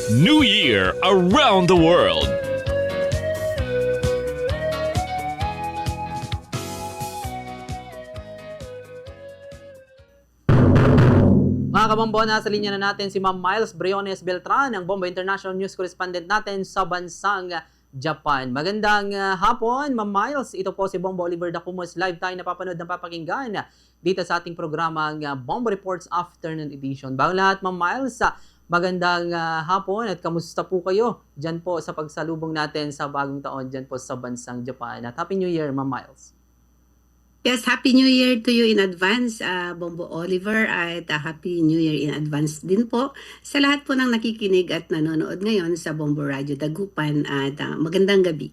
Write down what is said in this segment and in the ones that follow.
New Year around the world. Mga kabombo, nasa linya na natin si Ma'am Miles Briones Beltran, ang Bombo International News Correspondent natin sa bansang Japan. Magandang hapon, Ma'am Miles. Ito po si Bombo Oliver Dacumos. Live tayo napapanood ng papakinggan dito sa ating programang Bombo Reports Afternoon Edition. Bago lahat, Ma'am Miles, magandang hapon at kamusta po kayo dyan po sa pagsalubong natin sa bagong taon dyan po sa bansang Japan. At Happy New Year, Ma'am Miles. Yes, Happy New Year to you in advance, Bombo Oliver, at Happy New Year in advance din po sa lahat po ng nakikinig at nanonood ngayon sa Bombo Radio Dagupan at magandang gabi.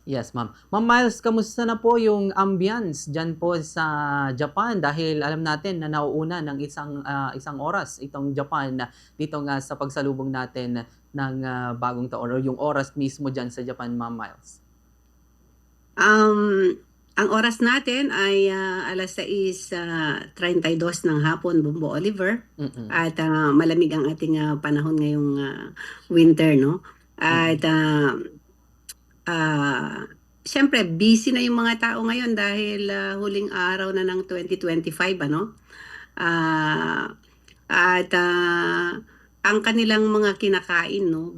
Yes, ma'am. Ma'am Miles, kamusta na po yung ambience dyan po sa Japan? Dahil alam natin na nauuna ng isang oras itong Japan dito nga sa pagsalubong natin ng bagong taon or yung oras mismo dyan sa Japan, Ma'am Miles. Ang oras natin ay alas 6:32 ng hapon, Bombo Oliver. At malamig ang ating panahon ngayong winter, no? At siyempre, busy na yung mga tao ngayon dahil huling araw na ng 2025, ano? Ang kanilang mga kinakain, no,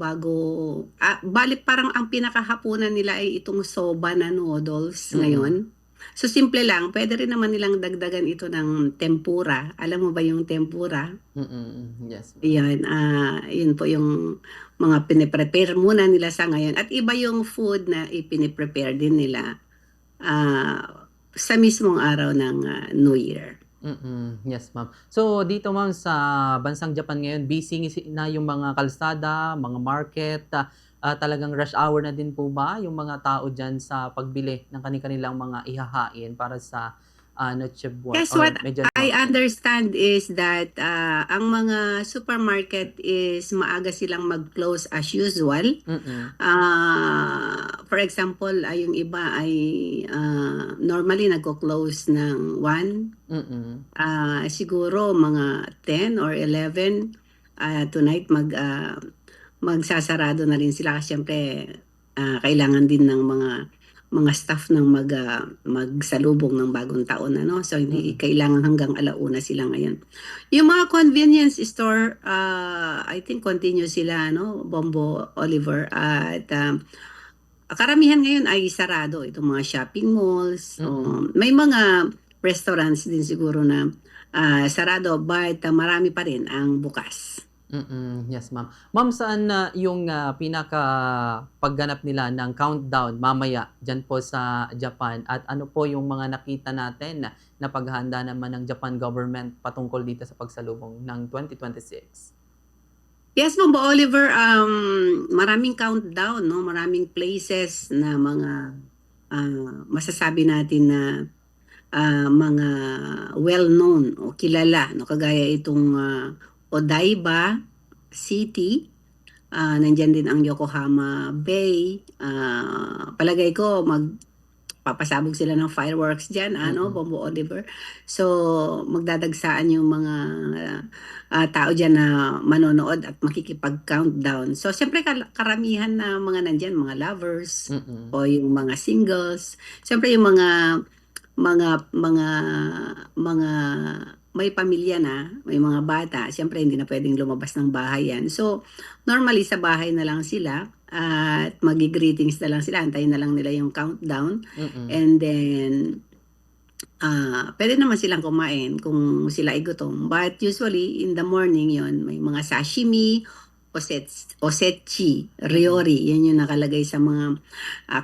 bali parang ang pinakahapunan nila ay itong soba na noodles ngayon. So simple lang, pwede rin naman nilang dagdagan ito ng tempura. Alam mo ba yung tempura? Yes. Yan, yun po yung mga piniprepare muna nila sa ngayon. At iba yung food na ipiniprepare din nila sa mismong araw ng New Year. Yes, ma'am. So, dito, ma'am, sa bansang Japan ngayon, busy na yung mga kalsada, mga market, talagang rush hour na din po ba yung mga tao dyan sa pagbili ng kanilang mga ihahain para sa Noche Buena? Yes, what I understand is that ang mga supermarket is maaga silang mag-close as usual. For example, yung iba ay normally nagko-close ng 1. Siguro mga 10 or 11 tonight magsasarado na rin sila kasi syempre kailangan din ng mga staff ng magsalubong ng bagong taon, ano? So hindi kailangan hanggang alauna sila ngayon. Yung mga convenience store, I think continue sila, no, Bombo Oliver, at karamihan ngayon ay sarado itong mga shopping malls. May mga restaurants din siguro na sarado, but marami pa rin ang bukas. Yes, ma'am. Ma'am, saan yung pinaka pagganap nila ng countdown mamaya dyan po sa Japan? At ano po yung mga nakita natin na paghahanda naman ng Japan government patungkol dito sa pagsalubong ng 2026? Yes, Bombo Oliver, maraming countdown, no? Maraming places na mga masasabi natin na mga well-known o kilala, no? Kagaya itong Odaiba City, nandyan din ang Yokohama Bay. Palagay ko magpapasabog sila ng fireworks dyan, Bombo Oliver. So magdadagsaan yung mga tao dyan na manonood at makikipag-countdown. So siyempre karamihan na mga nandyan, mga lovers o yung mga singles. Siyempre yung mga may pamilya na, may mga bata, siyempre hindi na pwedeng lumabas ng bahay yan. So, normally sa bahay na lang sila at magi-greetings na lang sila, antayin na lang nila yung countdown. And then, pwede naman silang kumain kung sila ay gutom. But usually, in the morning yon may mga sashimi, osetchi, ryori, yan yung nakalagay sa mga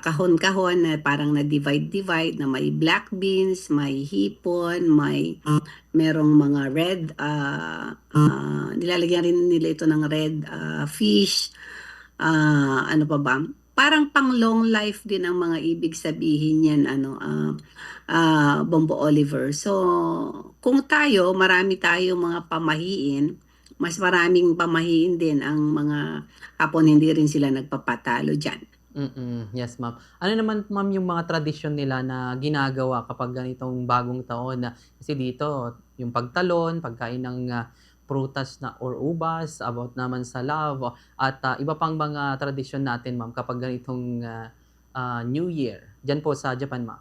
kahon-kahon na parang na-divide na may black beans, may hipon, merong mga red, nilalagyan rin nila ito ng red fish, ano pa ba? Parang pang long life din ang mga ibig sabihin yan, Bombo Oliver. So, kung marami tayong mga pamahiin, mas maraming pamahiin din ang mga Hapon, hindi rin sila nagpapatalo dyan. Yes, ma'am. Ano naman, ma'am, yung mga tradisyon nila na ginagawa kapag ganitong bagong taon? Kasi dito, yung pagtalon, pagkain ng prutas na or ubas, about naman sa love, at iba pang mga tradisyon natin, ma'am, kapag ganitong New Year. Diyan po sa Japan, ma'am.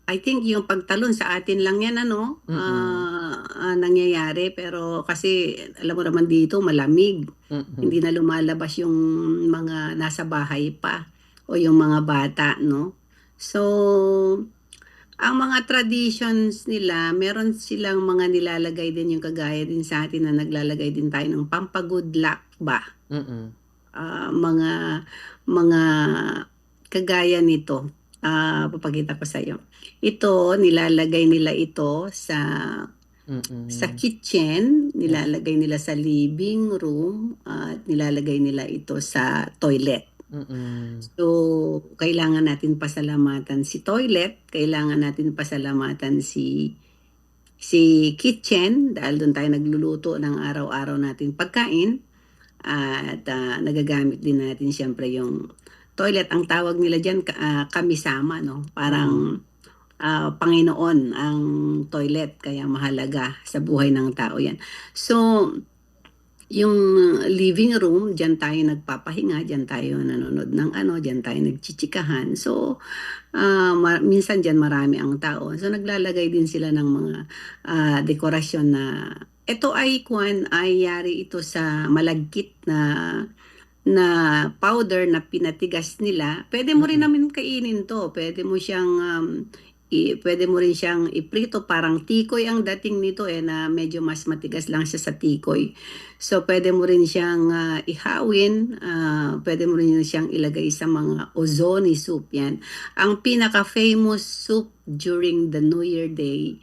I think yung pagtalon sa atin lang yan ano, nangyayari pero kasi alam mo naman dito malamig. Hindi na lumalabas yung mga nasa bahay pa o yung mga bata, no? So, ang mga traditions nila, meron silang mga nilalagay din yung kagaya din sa atin na naglalagay din tayo ng pampagood luck ba? Mga kagaya nito. Papakita ko sa iyo. Ito, nilalagay nila ito sa kitchen, nilalagay nila sa living room, at nilalagay nila ito sa toilet. So, kailangan natin pasalamatan si toilet, kailangan natin pasalamatan si kitchen dahil doon tayo nagluluto ng araw-araw natin pagkain at nagagamit din natin siyempre yung toilet. Ang tawag nila diyan kamisama, no? Parang Panginoon ang toilet kaya mahalaga sa buhay ng tao 'yan. So, yung living room, diyan tayo nagpapahinga, diyan tayo nanonood ng diyan tayo nagchichikahan. So, minsan diyan marami ang tao. So, naglalagay din sila ng mga dekorasyon na ito ay yari ito sa malagkit na powder na pinatigas nila. Pwede mo rin namin kainin to. Pwede mo rin siyang iprito, parang tikoy ang dating nito na medyo mas matigas lang siya sa tikoy. So pwede mo rin siyang ihawin, pwede mo rin siyang ilagay sa mga ozoni soup yan. Ang pinaka-famous soup during the New Year Day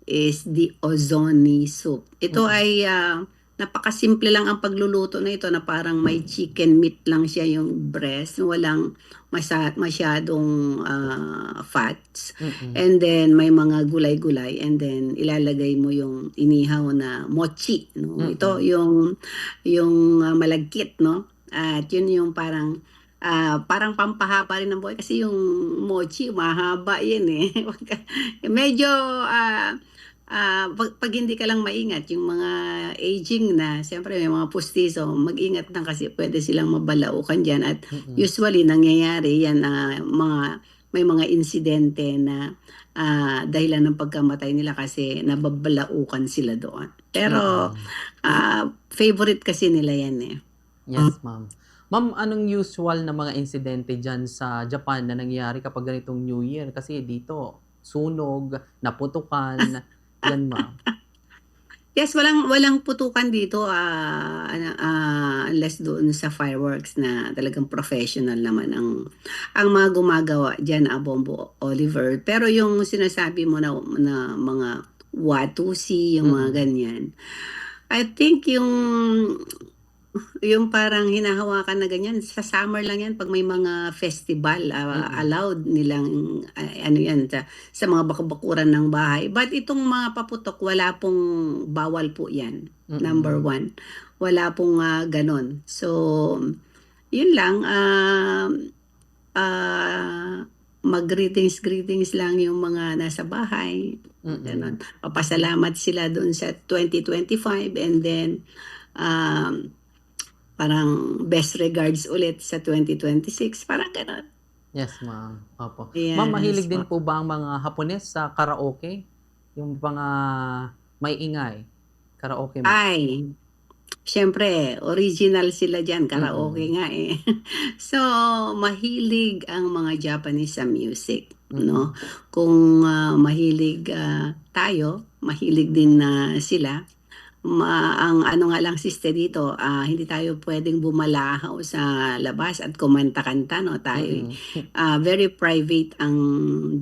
is the ozoni soup. Ito ay napakasimple lang ang pagluluto na ito na parang may chicken meat lang siya yung breast, walang masyadong fats. And then may mga gulay-gulay and then ilalagay mo yung inihaw na mochi, no? Ito yung malagkit, no? At yun yung parang pampahaba rin ng buhay kasi yung mochi mahaba yan medyo pag hindi ka lang maingat, yung mga aging na, siyempre may mga pustiso, mag-ingat lang kasi pwede silang mabalaukan dyan. At usually, nangyayari yan, may mga insidente na dahilan ng pagkamatay nila kasi nababalaukan sila doon. Pero, favorite kasi nila yan Yes, ma'am. Ma'am, anong usual na mga insidente dyan sa Japan na nangyayari kapag ganitong New Year? Kasi dito, sunog, naputukan, yan, ma'am. Yes, walang putukan dito unless doon sa fireworks na talagang professional naman ang mga gumagawa diyan, Bombo Oliver. Pero yung sinasabi mo na mga watusi, yung mga ganyan. I think yung parang hinahawakan na ganyan, sa summer lang yan, pag may mga festival, allowed nilang, yan, sa mga bakuran ng bahay. But itong mga paputok, wala pong bawal po yan, number one. Wala pong ganon. So, yun lang, mag-greetings lang yung mga nasa bahay. Ganon. Papasalamat sila doon sa 2025 and then, parang best regards ulit sa 2026. Parang gano'n. Yes, ma'am. Opo. Yes, Ma'am, mahilig din po ba ang mga Hapones sa karaoke? Yung mga may ingay. Karaoke, ma'am. Ay, syempre, original sila dyan. Karaoke nga So, mahilig ang mga Japanese sa music. No? Kung mahilig tayo, mahilig din sila. Ang ano nga lang siste dito, hindi tayo pwedeng bumalahaw sa labas at kumanta-kanta, no? Tayo very private ang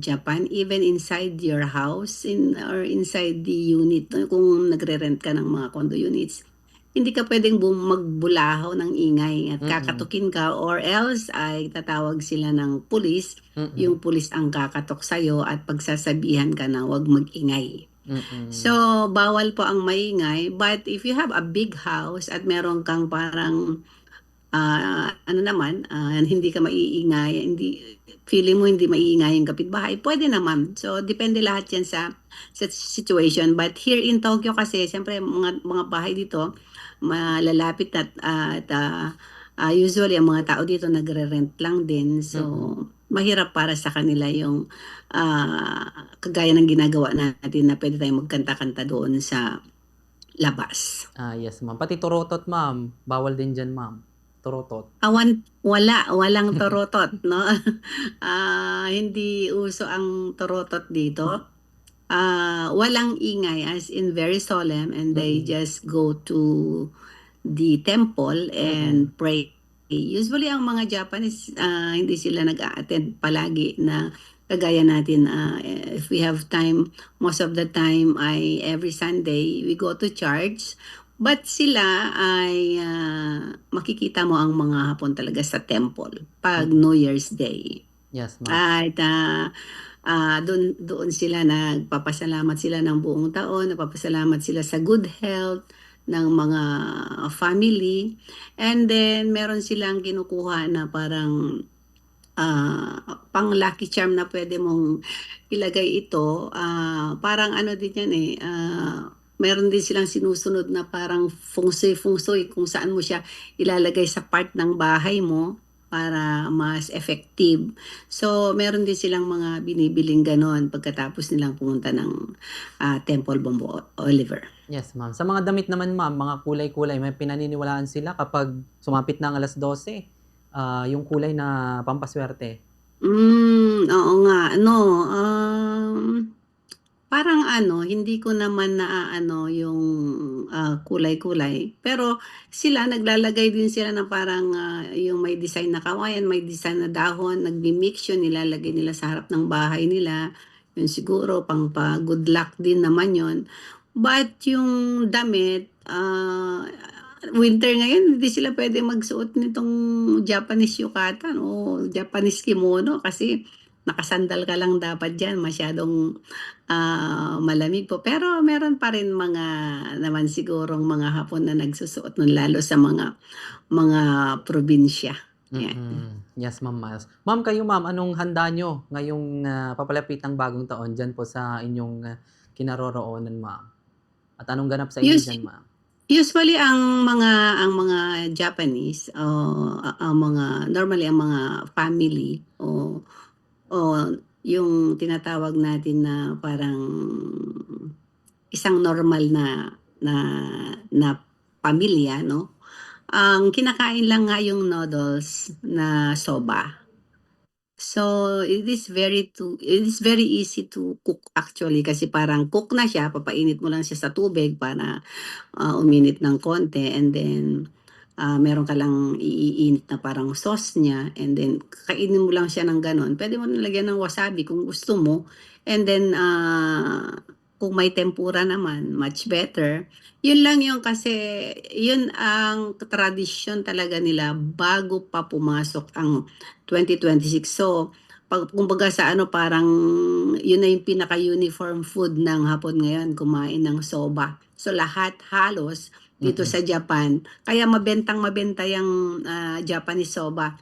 Japan, even inside your house or inside the unit, no? Kung nagre-rent ka ng mga condo units, hindi ka pwedeng magbulahaw ng ingay at kakatukin ka or else ay tatawag sila ng pulis. Yung pulis ang kakatok sa'yo at pagsasabihan ka na wag mag-ingay. So, bawal po ang maingay. But if you have a big house at meron kang parang ano naman, hindi ka maiingay, feeling mo hindi maiingay yung kapitbahay, pwede naman. So, depende lahat yan sa situation. But here in Tokyo kasi, siyempre, mga bahay dito, malalapit at usually, ang mga tao dito nagre-rent lang din. So, mahirap para sa kanila yung kagaya ng ginagawa natin na pwede tayong magkanta-kanta doon sa labas. Yes, ma'am. Pati turotot, ma'am. Bawal din dyan, ma'am. Turotot. Walang torotot, no? Hindi uso ang torotot dito. Walang ingay, as in very solemn, and they just go to the temple and pray. Usually ang mga Japanese, hindi sila nag-a-attend palagi na kagaya natin. If we have time, most of the time ay every Sunday we go to church. But sila ay makikita mo ang mga Hapon talaga sa temple pag New Year's Day. Yes, ma'am. At doon sila nagpapasalamat sila ng buong taon, nagpapasalamat sila sa good health ng mga family. And then meron silang kinukuha na parang pang lucky charm na pwede mong ilagay ito. Parang ano din yan meron din silang sinusunod na parang feng shui kung saan mo siya ilalagay sa part ng bahay mo para mas effective. So, meron din silang mga binibiling ganon pagkatapos nilang pumunta ng Temple Bombo Oliver. Yes, ma'am. Sa mga damit naman, ma'am, mga kulay-kulay, may pinaniniwalaan sila kapag sumapit ng alas 12, yung kulay na pampaswerte. Oo nga. Parang hindi ko naman yung kulay-kulay. Pero sila, naglalagay din sila ng parang yung may design na kawayan, may design na dahon, nagbi-mix yun, nilalagay nila sa harap ng bahay nila. Yun siguro, pang good luck din naman yun. But yung damit, winter ngayon, hindi sila pwede magsuot nitong Japanese yukatan o Japanese kimono kasi nakasandal ka lang dapat dyan, masyadong malamig po. Pero meron pa rin mga naman sigurong mga Hapon na nagsusuot nun, lalo sa mga probinsya. Yan. Yes, Ma'am Miles. Ma'am, kayo ma'am, anong handa nyo ngayong papalapit ng bagong taon dyan po sa inyong kinaroroonan, ma'am? At anong ganap sa inyo dyan, ma'am? Usually ang mga Japanese normally ang mga family o yung tinatawag natin na parang isang normal na pamilya, no? Ang kinakain lang nga yung noodles na soba. So it is very easy to cook actually kasi parang cook na siya, papainit mo lang siya sa tubig para uminit ng konti, and then meron ka lang iinit na parang sauce niya, and then kainin mo lang siya ng ganon. Pwede mo nilagyan ng wasabi kung gusto mo, and then kung may tempura naman, much better. Yun lang yung kasi yun ang tradisyon talaga nila bago pa pumasok ang 2026. So kumbaga sa parang yun na yung pinaka-uniform food ng Hapon ngayon, kumain ng soba. So lahat halos dito sa Japan, kaya mabenta yung Japanese soba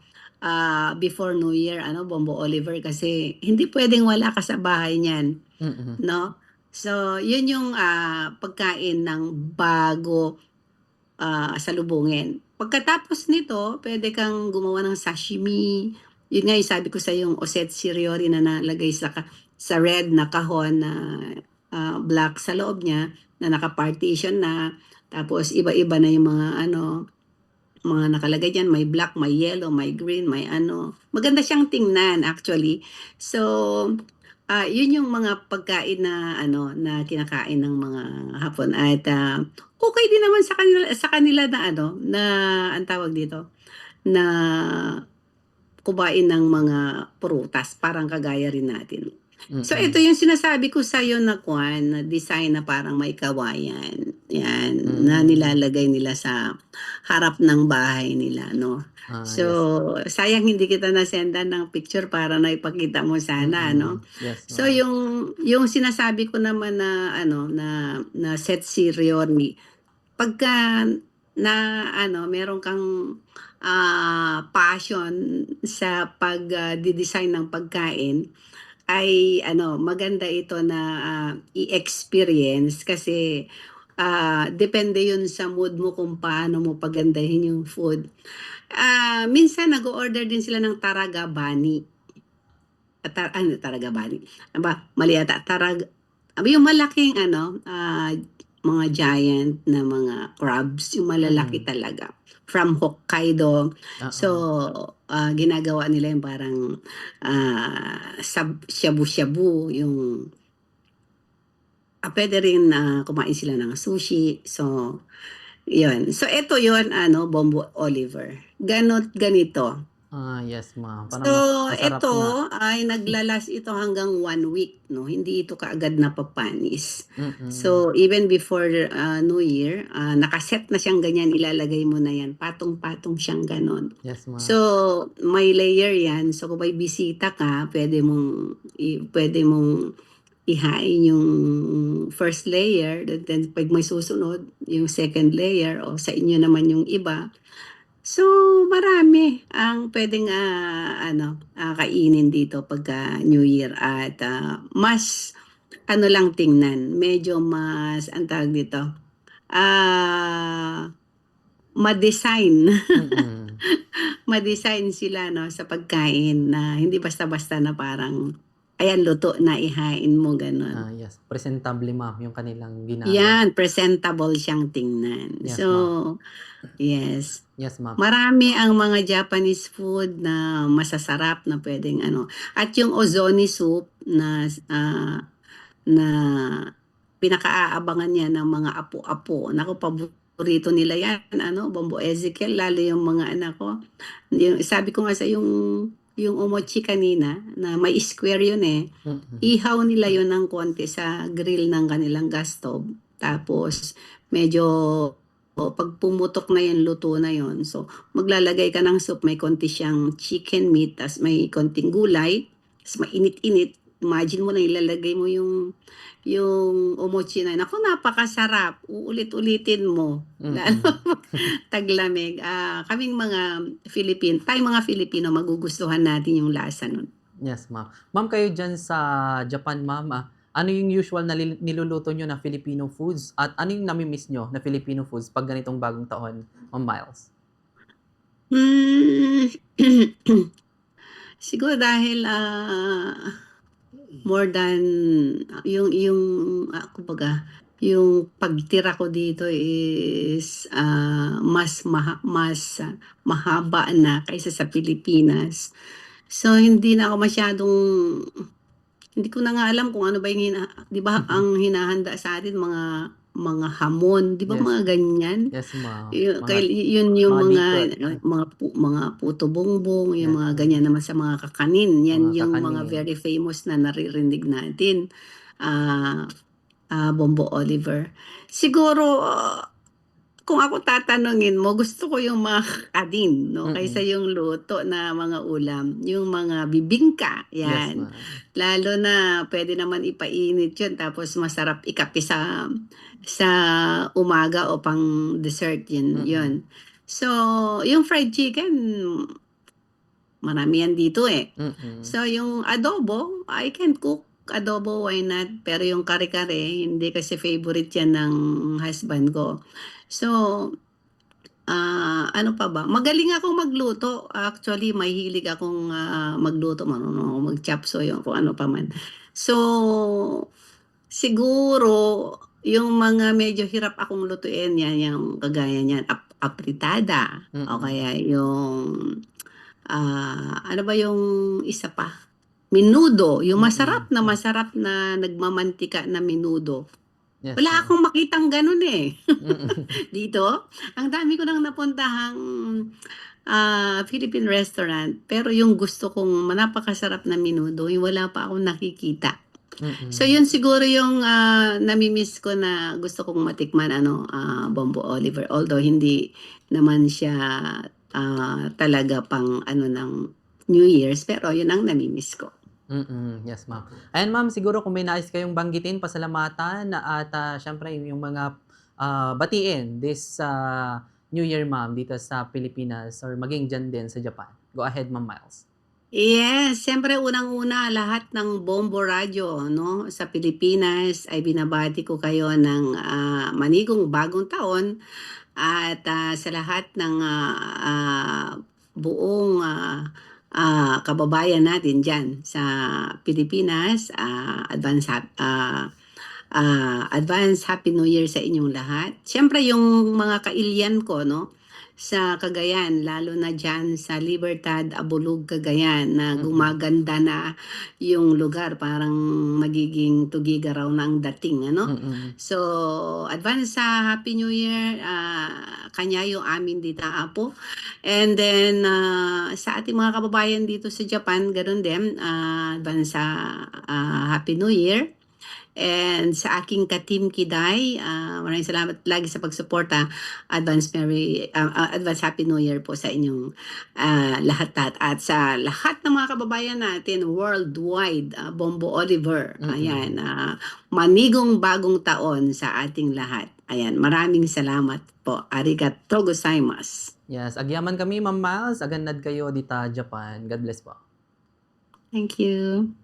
before New Year, Bombo Oliver, kasi hindi pwedeng wala ka sa bahay niyan, no? So yun yung pagkain ng bago salubungin. Pagkatapos nito, pwede kang gumawa ng sashimi. Yun nga yung sabi ko sa yung osetsu ryori na nalagay sa red na kahon na black sa loob niya, na naka-partition na. Tapos iba-iba na yung mga nakalagay diyan, may black, may yellow, may green, may Maganda siyang tingnan actually. So yun yung mga pagkain na na kinakain ng mga Hapon, at okay din naman sa kanila na na ang tawag dito, na kumain ng mga prutas, parang kagaya rin natin. So ito yung sinasabi ko sa iyo na na design na parang may kawayan. Yan, na nilalagay nila sa harap ng bahay nila, no? So sayang hindi kita nasendan ng picture para naipakita mo sana, no? Yes, So yung sinasabi ko naman na na set ryori, pagka meron kang passion sa pag-design ng pagkain, ay maganda ito na i-experience kasi depende yun sa mood mo kung paano mo pagandahin yung food. Minsan nag-order din sila ng Taraga Bani. Taraga Bani. Mali ata. Yung malaking mga giant na mga crabs, yung malalaki talaga. From Hokkaido. So, ginagawa nila yung parang shabu-shabu, yung pwede rin kumain sila ng sushi. So, yun. So, ito yun, Bombo Oliver. Ganito. Yes, ma'am. So, Parang masarap ito nga. ay naglalas ito hanggang 1 week, no? Hindi ito kaagad napapanis. Mm-mm. So, even before New Year, nakaset na siyang ganyan, ilalagay mo na yan. Patong-patong siyang ganon. Yes, ma'am. So, may layer yan. So, kung may bisita ka, pwede mong ihain yung first layer, then pag may susunod, yung second layer, o sa inyo naman yung iba. So, marami ang pwedeng kainin dito pagka New Year at mas lang tingnan. Medyo mas, ang tawag dito, ma-design. Mm-mm. Ma-design sila sa pagkain na hindi basta-basta na parang, ayan, luto na, ihain mo, ganun. Yes. Presentable, ma'am, yung kanilang ginagawa. Yan, presentable siyang tingnan. Yes, So, ma'am. yes. Yes, ma'am. Marami ang mga Japanese food na masasarap na pwedeng At yung ozoni soup na pinakaaabangan niya ng mga apo-apo. Naku, paborito nila yan, Bombo Ezekiel, lalo yung mga anak ko. Sabi ko nga sa yung omochi kanina, na may square yun Mm-mm. ihaw nila yun ng konti sa grill ng kanilang gas stove. Tapos, medyo pag pumutok na yan, luto na yon. So, maglalagay ka ng soup, may konti siyang chicken meat, tas may konting gulay, tas mainit-init. Imagine mo na ilalagay mo yung omochi na yun. Ako, napakasarap. Uulit-ulitin mo. Lalo taglamig. Kaming mga tayong mga Filipino, magugustuhan natin yung lasa nun. Yes, ma'am. Ma'am, kayo dyan sa Japan, ma'am, ano yung usual na niluluto nyo na Filipino foods? At ano yung nami-miss nyo na Filipino foods pag ganitong bagong taon, Ma'am Miles? Siguro dahil more than yung kumbaga yung pagtira ko dito is mas mahaba na kaysa sa Pilipinas. So hindi na ako masyadong, hindi ko na nga alam kung ano ba yung di ba ang hinahanda sa atin mga hamon, di ba Yes. mga ganyan? Yes, ma'am. Yun yung mga mga puto bongbong, yung Yes, mga ma'am. ganyan naman sa mga kakanin. Yan Mga yung kakanin. mga very famous na naririnig natin. Bombo Oliver. Siguro, kung ako tatanungin mo, gusto ko yung mga kakanin, no? Kaysa yung luto na mga ulam. Yung mga bibingka, Yes, yan. ma'am. Lalo na pwede naman ipainit yun, tapos masarap ikape sa umaga o pang dessert yun. So, yung fried chicken, marami yan dito So, yung adobo, I can cook adobo, why not? Pero yung kare-kare, hindi kasi favorite yan ng husband ko. So, ano pa ba? Magaling akong magluto. Actually, may hilig akong magluto. Marunong ako mag-chop suey o kung ano pa man. So, siguro, yung mga medyo hirap akong lutuin, yan, yung kagaya niyan, apritada. O kaya yung, ano ba yung isa pa? Menudo. Yung masarap na nagmamantika na menudo. Yes, Wala ma'am. akong makitang ganun dito. Ang dami ko nang napuntahang Philippine restaurant, pero yung gusto kong napakasarap na menudo, yung wala pa akong nakikita. So yun siguro yung nami-miss ko na gusto kong matikman, Bombo Oliver. Although hindi naman siya talaga pang ng New Year's, pero yun ang nami-miss ko. Yes, ma'am. Ayan, ma'am, siguro kung may nais kayong banggitin, pasalamatan at syempre yung mga batiin this New Year, ma'am, dito sa Pilipinas or maging dyan din sa Japan? Go ahead, Ma'am Miles. Yes, siyempre unang-una lahat ng Bombo Radio no sa Pilipinas ay binabati ko kayo ng manigong bagong taon at sa lahat ng buong kababayan natin diyan sa Pilipinas, advance Happy New Year sa inyong lahat. Siyempre yung mga kailyan ko no sa Cagayan, lalo na dyan sa Libertad, Abulug, Cagayan, na gumaganda na yung lugar, parang magiging tugiga raw na ang dating, ano? Mm-mm. So, advance sa Happy New Year, kanya yung amin dito, Apo. And then, sa ating mga kababayan dito sa Japan, ganun din, advance sa Happy New Year. And sa aking ka-team Kiday, maraming salamat lagi sa pagsuporta. Advance Happy New Year po sa inyong lahat at sa lahat ng mga kababayan natin worldwide, Bombo Oliver. Ayan, manigong bagong taon sa ating lahat. Ayan, maraming salamat po. Arigatou gozaimasu. Yes, agyaman kami, Ma'am Miles. Agannad kayo dita Japan. God bless po. Thank you.